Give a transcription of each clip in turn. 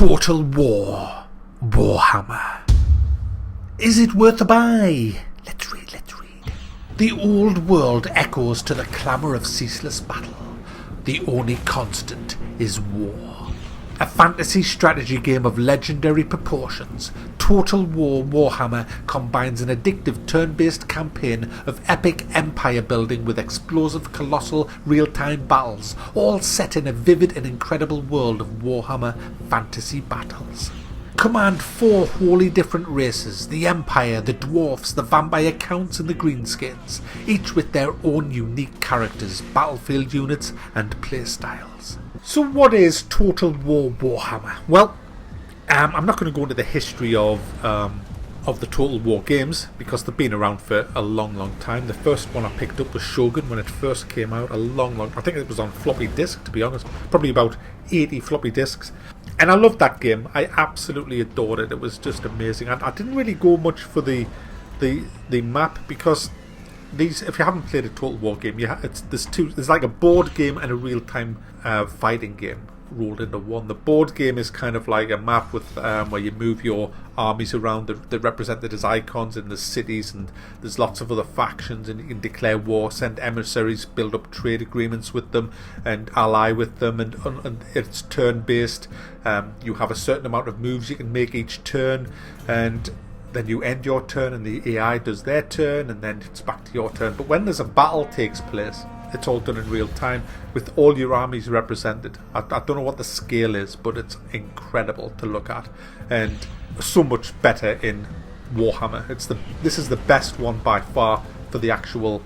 Total War Warhammer. Is it worth a buy? Let's read. The old world echoes to the clamour of ceaseless battle. The only constant is war. A fantasy strategy game of legendary proportions, Total War Warhammer combines an addictive turn-based campaign of epic empire building with explosive colossal real-time battles, all set in a vivid and incredible world of Warhammer fantasy battles. Command 4 wholly different races, the Empire, the Dwarfs, the Vampire Counts and the Greenskins, each with their own unique characters, battlefield units and playstyles. So what is Total War Warhammer? Well, I'm not going to go into the history of the Total War games because they've been around for a long time. The first one I picked up was Shogun when it first came out, I think it was on floppy disk, to be honest, probably about 80 floppy disks. And I loved that game. I absolutely adored it. It was just amazing. I didn't really go much for the map because if you haven't played a Total War game, there's like a board game and a real-time fighting game rolled into one. The board game is kind of like a map with where you move your armies around. They're represented as icons in the cities, and there's lots of other factions, and you can declare war, send emissaries, build up trade agreements with them and ally with them, and it's turn based. You have a certain amount of moves you can make each turn, and then you end your turn and the AI does their turn, and then it's back to your turn. But when there's a battle takes place, it's all done in real time with all your armies represented. I don't know what the scale is, but it's incredible to look at, and so much better in Warhammer. This is the best one by far for the actual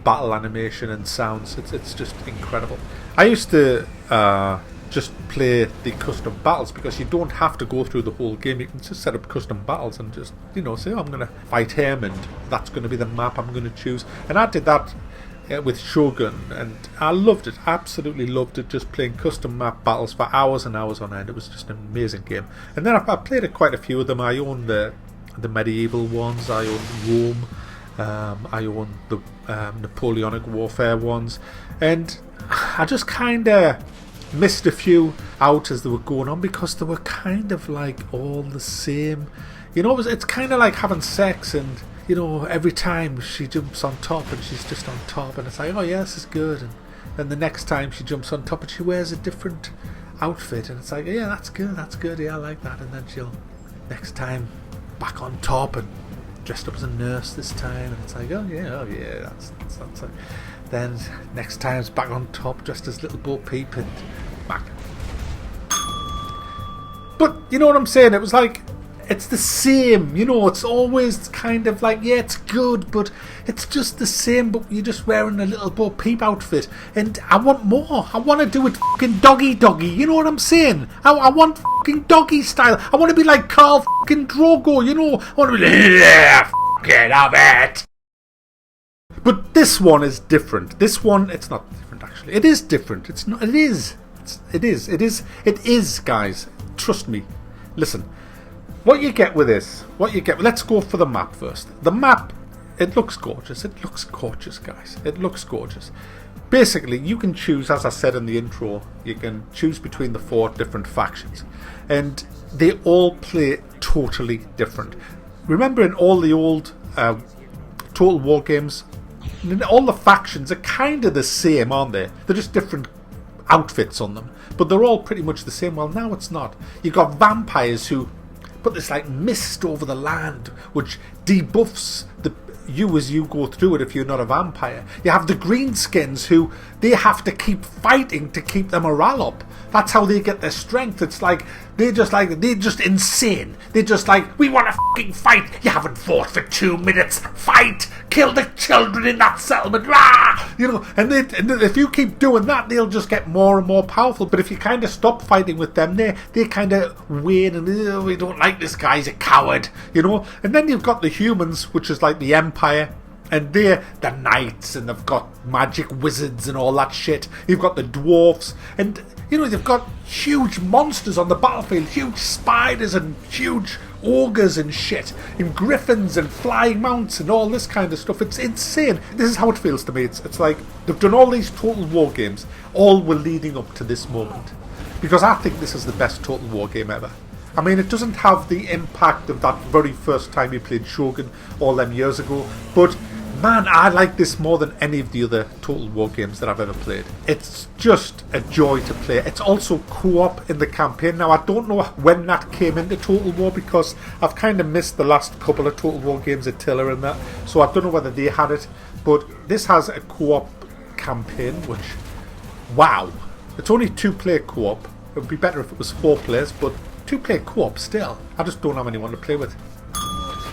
battle animation and sounds. It's just incredible. I used to just play the custom battles because you don't have to go through the whole game. You can just set up custom battles and just say, I'm going to fight him and that's going to be the map I'm going to choose. And I did that with Shogun, and I loved it, absolutely loved it, just playing custom map battles for hours and hours on end. It was just an amazing game. And then I played quite a few of them. I own the medieval ones, I own Rome, I own the Napoleonic Warfare ones, and I just kind of missed a few out as they were going on because they were kind of like all the same. It's kind of like having sex, and every time she jumps on top and she's just on top, and it's like, oh yeah, this is good. And then the next time she jumps on top and she wears a different outfit, and it's like, yeah, that's good, yeah, I like that. And then she'll next time back on top and dressed up as a nurse this time, and it's like, oh yeah, that's it. Then next time it's back on top dressed as Little Bo Peep and back. But you know what I'm saying? It was like, it's the same, it's always kind of like, yeah, it's good, but it's just the same, but you're just wearing a Little Bo Peep outfit, and I want more. I want to do it fucking doggy, you know what I'm saying? I want fucking doggy style. I want to be like Carl fucking Drogo, I want to be like, yeah, fucking have it. But this one is different. This one, it's not different actually. It is different. It's not, it is, guys. Trust me. Listen. What you get with this, let's go for the map first. The map, it looks gorgeous. It looks gorgeous, guys. It looks gorgeous. Basically, you can choose, as I said in the intro, you can choose between the 4 different factions. And they all play totally different. Remember in all the old Total War games, all the factions are kind of the same, aren't they? They're just different outfits on them. But they're all pretty much the same. Well, now it's not. You've got vampires who put this like mist over the land, which debuffs you as you go through it if you're not a vampire. You have the greenskins who they have to keep fighting to keep their morale up. That's how they get their strength. It's like they're just insane. They're just like, we want to fucking fight. You haven't fought for 2 minutes. Fight! Kill the children in that settlement. Rah! And if you keep doing that, they'll just get more and more powerful. But if you kind of stop fighting with them, they kind of wane and we don't like this guy. He's a coward. And then you've got the humans, which is like the Empire. And they're the knights, and they've got magic wizards and all that shit. You've got the dwarfs, and they've got huge monsters on the battlefield, huge spiders and huge ogres and shit, and griffins and flying mounts and all this kind of stuff. It's insane. This is how it feels to me. It's like they've done all these Total War games, all were leading up to this moment. because I think this is the best Total War game ever. I mean, it doesn't have the impact of that very first time you played Shogun all them years ago, but man, I like this more than any of the other Total War games that I've ever played. It's just a joy to play. It's also co-op in the campaign. Now, I don't know when that came into Total War, because I've kind of missed the last couple of Total War games, Attila and that, so I don't know whether they had it, but this has a co-op campaign, which, wow. It's only 2-player co-op. It would be better if it was 4 players, but 2-player co-op still. I just don't have anyone to play with.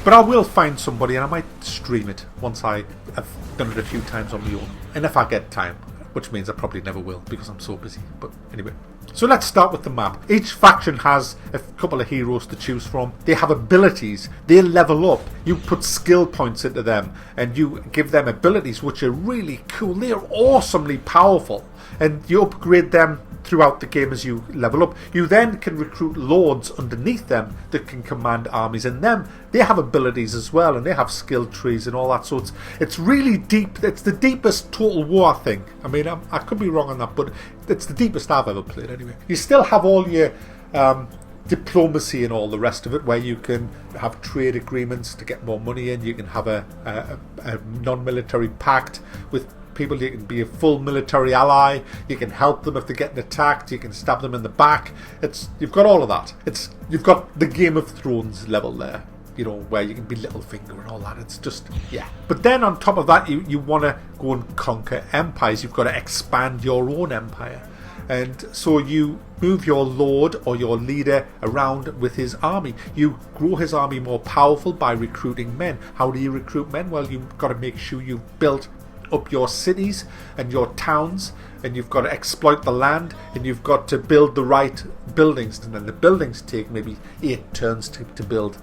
But I will find somebody, and I might stream it once I have done it a few times on my own. And if I get time, which means I probably never will because I'm so busy. But anyway. So let's start with the map. Each faction has a couple of heroes to choose from. They have abilities. They level up. You put skill points into them and you give them abilities which are really cool. They are awesomely powerful. And you upgrade them throughout the game as you level up. You then can recruit lords underneath them that can command armies, and they have abilities as well, and they have skill trees and all that. So it's really deep. It's the deepest Total War thing. I mean, I could be wrong on that, but it's the deepest I've ever played anyway. You still have all your diplomacy and all the rest of it, where you can have trade agreements to get more money in. You can have a non-military pact with people. You can be a full military ally. You can help them if they're getting attacked. You can stab them in the back. You've got all of that. You've got the Game of Thrones level there, you know, where you can be Littlefinger and all that. It's just, yeah. But then on top of that, you want to go and conquer empires. You've got to expand your own empire. And so you move your lord or your leader around with his army. You grow his army more powerful by recruiting men. How do you recruit men? Well, you've got to make sure you've built up your cities and your towns, and you've got to exploit the land, and you've got to build the right buildings, and then the buildings take maybe 8 turns to build.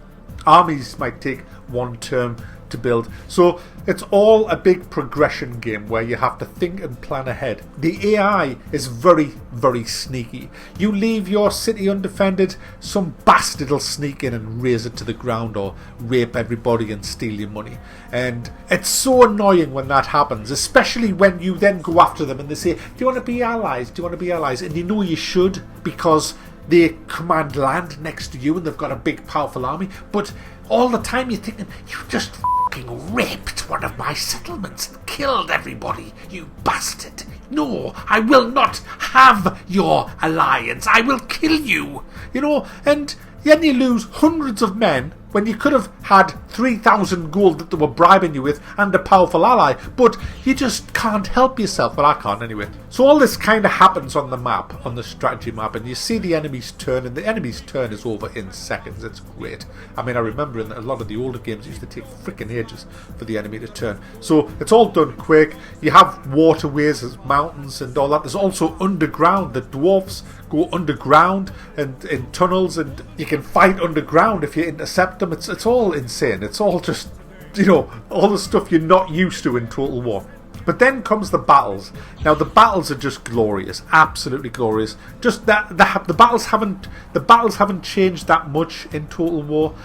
Armies might take 1 turn to build. So it's all a big progression game where you have to think and plan ahead. The AI is very, very sneaky. You leave your city undefended, some bastard will sneak in and raze it to the ground or rape everybody and steal your money. And it's so annoying when that happens, especially when you then go after them and they say, do you want to be allies? Do you want to be allies? And you know you should, because they command land next to you and they've got a big powerful army, but all the time you're thinking, you just fucking raped one of my settlements and killed everybody, you bastard. No, I will not have your alliance. I will kill you. You know, and then you lose hundreds of men when you could have had 3,000 gold that they were bribing you with and a powerful ally, but you just can't help yourself. Well, I can't anyway. So all this kind of happens on the map, on the strategy map, and you see the enemy's turn, and the enemy's turn is over in seconds. It's great. I mean, I remember in a lot of the older games it used to take freaking ages for the enemy to turn. So it's all done quick. You have waterways, there's mountains and all that. There's also underground. The dwarfs go underground and in tunnels, and you can fight underground if you intercept them. It's all insane. It's all just, you know, all the stuff you're not used to in Total War. But then comes the battles. Now the battles are just glorious, absolutely glorious. Just that the battles haven't changed that much in Total War,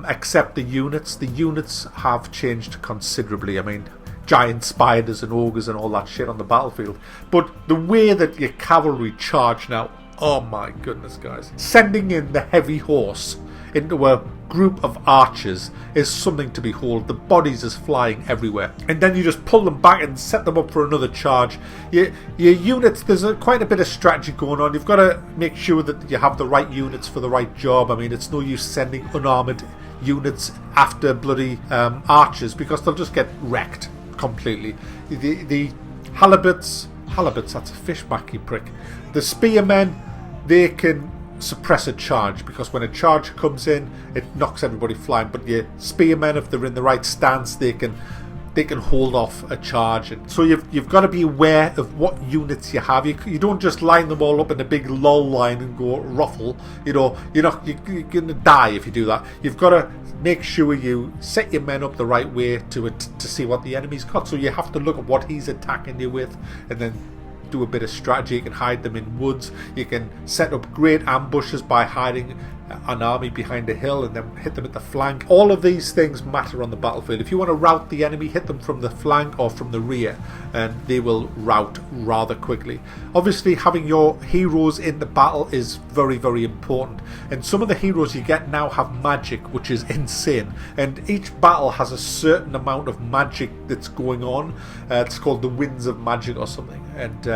except the units. The units have changed considerably. I mean, giant spiders and ogres and all that shit on the battlefield. But the way that your cavalry charge now, oh my goodness, guys. Sending in the heavy horse into a group of archers is something to behold. The bodies is flying everywhere. And then you just pull them back and set them up for another charge. Your units, there's quite a bit of strategy going on. You've got to make sure that you have the right units for the right job. I mean, it's no use sending unarmoured units after bloody archers, because they'll just get wrecked completely. The halibuts, that's a fishback, you prick. The spearmen, they can suppress a charge, because when a charge comes in, it knocks everybody flying. But your spearmen, if they're in the right stance, they can hold off a charge. And so you've got to be aware of what units you have. You don't just line them all up in a big lull line and go ruffle. You know, you're going to die if you do that. You've got to make sure you set your men up the right way to see what the enemy's got. So you have to look at what he's attacking you with, and then do a bit of strategy. You can hide them in woods. You can set up great ambushes by hiding an army behind a hill and then hit them at the flank. All of these things matter on the battlefield. If you want to rout the enemy, hit them from the flank or from the rear, and they will rout rather quickly. Obviously, having your heroes in the battle is very, very important, and some of the heroes you get now have magic, which is insane, and each battle has a certain amount of magic that's going on. It's called the winds of magic or something, and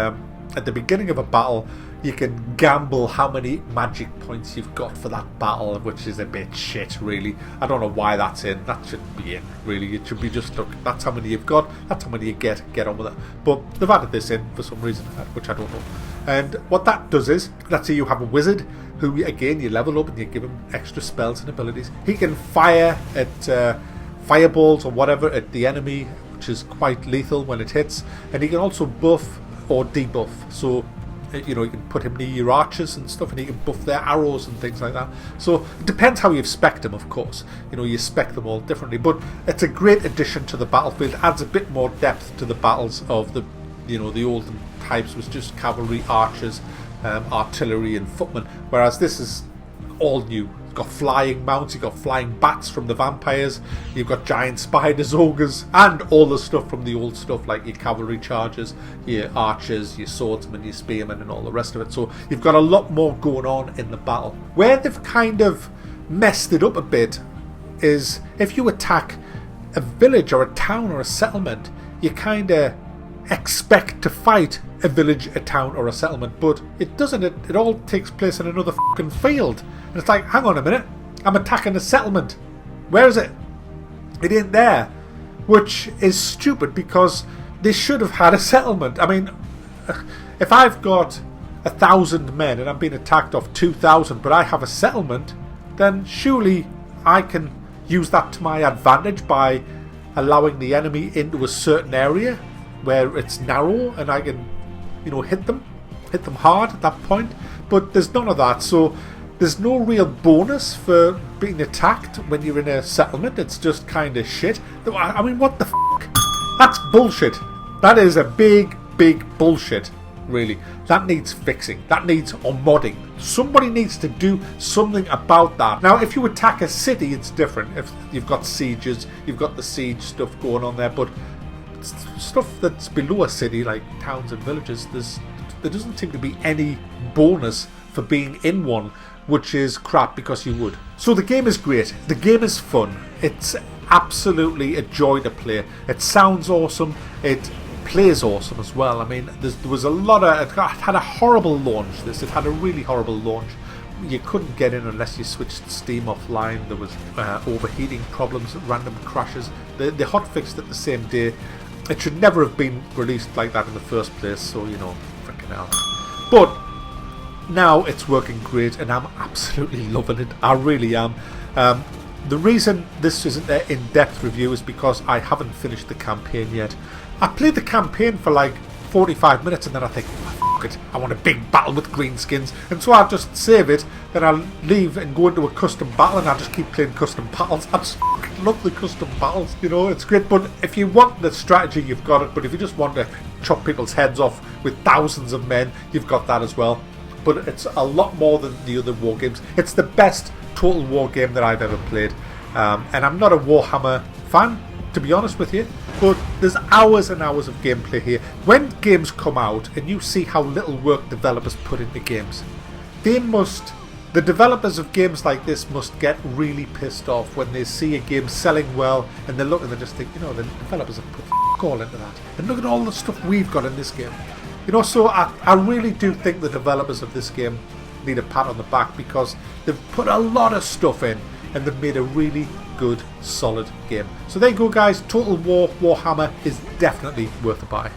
at the beginning of a battle you can gamble how many magic points you've got for that battle, which is a bit shit, really. I don't know why that's in. That shouldn't be in, really. It should be just, look, that's how many you've got, that's how many you get on with it. But they've added this in for some reason, which I don't know. And what that does is, let's say you have a wizard who, again, you level up and you give him extra spells and abilities. He can fire at fireballs or whatever at the enemy, which is quite lethal when it hits. And he can also buff or debuff. So, you know, you can put him near your archers and stuff, and he can buff their arrows and things like that. So it depends how you've spec'd them, of course. You know, you spec them all differently, but it's a great addition to the battlefield. It adds a bit more depth to the battles of the, you know, the olden types was just cavalry, archers, artillery, and footmen. Whereas this is all new. You've got flying mounts, you've got flying bats from the vampires, you've got giant spiders, ogres, and all the stuff from the old stuff, like your cavalry chargers, your archers, your swordsmen, your spearmen, and all the rest of it. So you've got a lot more going on in the battle. Where they've kind of messed it up a bit is if you attack a village or a town or a settlement, you kind of expect to fight a village, a town, or a settlement, but it doesn't. It all takes place in another fucking field. And it's like, hang on a minute, I'm attacking a settlement. Where is it? It ain't there. Which is stupid, because they should have had a settlement. I mean, if I've got 1,000 men and I'm being attacked off 2,000, but I have a settlement, then surely I can use that to my advantage by allowing the enemy into a certain area where it's narrow, and I can, you know, hit them hard at that point. But there's none of that, so there's no real bonus for being attacked when you're in a settlement. It's just kind of shit. I mean, what the fuck? That's bullshit. That is a big bullshit, really. That needs fixing. That needs modding. Somebody needs to do something about that. Now, if you attack a city, it's different. If you've got sieges, you've got the siege stuff going on there, but stuff that's below a city, like towns and villages, there doesn't seem to be any bonus for being in one, which is crap, because you would. So the game is great. The game is fun. It's absolutely a joy to play. It sounds awesome. It plays awesome as well. I mean, there was a lot of... It had a horrible launch, this. It had a really horrible launch. You couldn't get in unless you switched Steam offline. There was overheating problems, random crashes. They hotfixed it the same day. It should never have been released like that in the first place, so, you know, freaking hell. But now it's working great, and I'm absolutely loving it. I really am. The reason this isn't an in-depth review is because I haven't finished the campaign yet. I played the campaign for like 45 minutes, and then I think, oh, fuck it, I want a big battle with greenskins, and so I'll just save it, then I'll leave and go into a custom battle, and I'll just keep playing custom battles. I just love the custom battles, you know, it's great. But if you want the strategy, you've got it. But if you just want to chop people's heads off with thousands of men, you've got that as well. But it's a lot more than the other war games. It's the best Total War game that I've ever played. And I'm not a Warhammer fan, to be honest with you, but there's hours and hours of gameplay here. When games come out and you see how little work developers put into games, the developers of games like this must get really pissed off when they see a game selling well, and they look and they just think, you know, the developers have put all into that. And look at all the stuff we've got in this game. You know, so I really do think the developers of this game need a pat on the back, because they've put a lot of stuff in and they've made a really good, solid game. So there you go, guys. Total War Warhammer is definitely worth a buy.